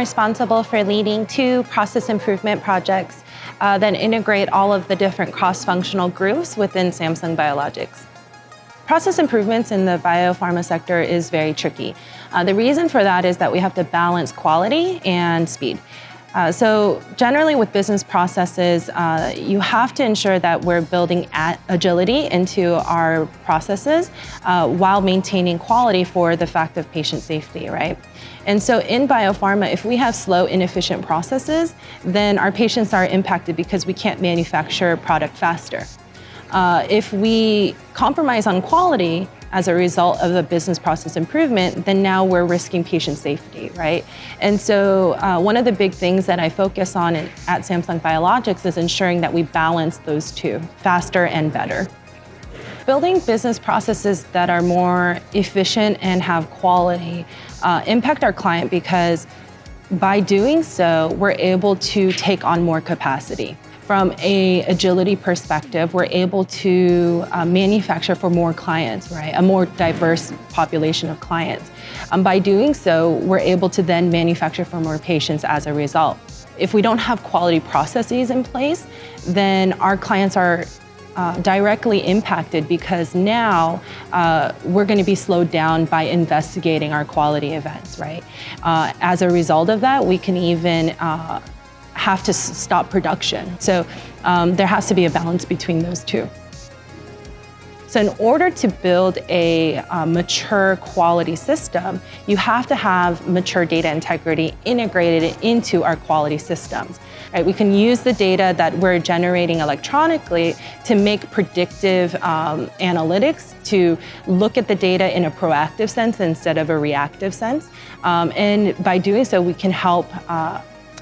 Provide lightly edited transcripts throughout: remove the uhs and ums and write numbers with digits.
responsible for leading 2 process improvement projects that integrate all of the different cross-functional groups within Samsung Biologics. Process improvements in the biopharma sector is very tricky. The reason for that is that we have to balance quality and speed. So generally with business processes, you have to ensure that we're building agility into our processes while maintaining quality for the fact of patient safety, right? And so in biopharma, if we have slow, inefficient processes, then our patients are impacted because we can't manufacture product faster. If we compromise on quality as a result of the business process improvement, then now we're risking patient safety, right? And so one of the big things that I focus on at Samsung Biologics is ensuring that we balance those two, faster and better. Building business processes that are more efficient and have quality impact our client because by doing so, we're able to take on more capacity. From an agility perspective, we're able to manufacture for more clients, right? A more diverse population of clients. By doing so, we're able to then manufacture for more patients as a result. If we don't have quality processes in place, then our clients are directly impacted because now we're going to be slowed down by investigating our quality events, right? As a result of that, we can even have to stop production. So there has to be a balance between those two. So in order to build a mature quality system, you have to have mature data integrity integrated into our quality systems. Right? We can use the data that we're generating electronically to make predictive analytics, to look at the data in a proactive sense instead of a reactive sense. And by doing so, we can help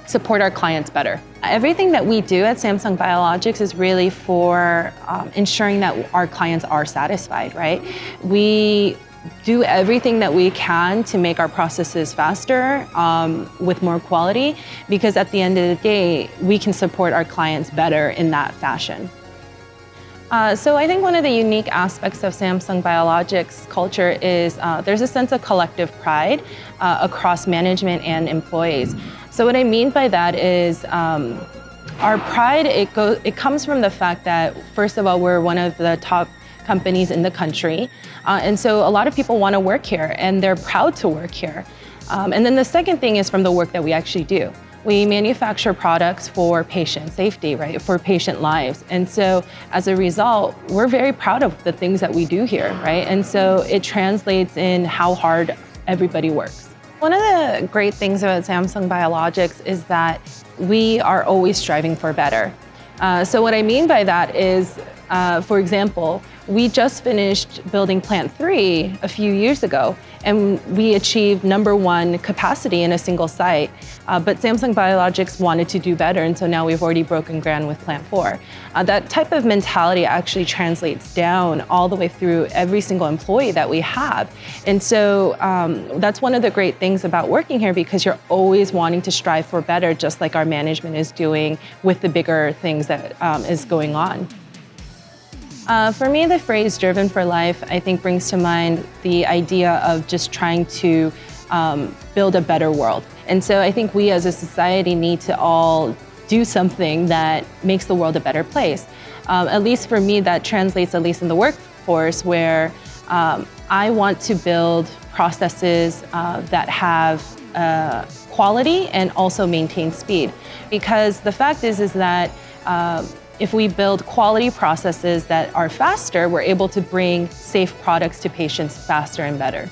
support our clients better. Everything that we do at Samsung Biologics is really for ensuring that our clients are satisfied, right? We do everything that we can to make our processes faster with more quality, because at the end of the day, we can support our clients better in that fashion. So I think one of the unique aspects of Samsung Biologics culture is there's a sense of collective pride across management and employees. So what I mean by that is our pride, it comes from the fact that, first of all, we're one of the top companies in the country. And so a lot of people want to work here and they're proud to work here. And then the second thing is from the work that we actually do. We manufacture products for patient safety, right? For patient lives. And so as a result, we're very proud of the things that we do here, right? And so it translates in how hard everybody works. One of the great things about Samsung Biologics is that we are always striving for better. So what I mean by that is, for example, we just finished building Plant 3 a few years ago, and we achieved #1 capacity in a single site. But Samsung Biologics wanted to do better, and so now we've already broken ground with Plant 4. That type of mentality actually translates down all the way through every single employee that we have. And so that's one of the great things about working here, because you're always wanting to strive for better, just like our management is doing with the bigger things that is going on. For me, the phrase "driven for life," I think brings to mind the idea of just trying to build a better world. And so I think we as a society need to all do something that makes the world a better place. At least for me, that translates, at least in the workforce, where I want to build processes that have quality and also maintain speed. Because the fact is that if we build quality processes that are faster, we're able to bring safe products to patients faster and better.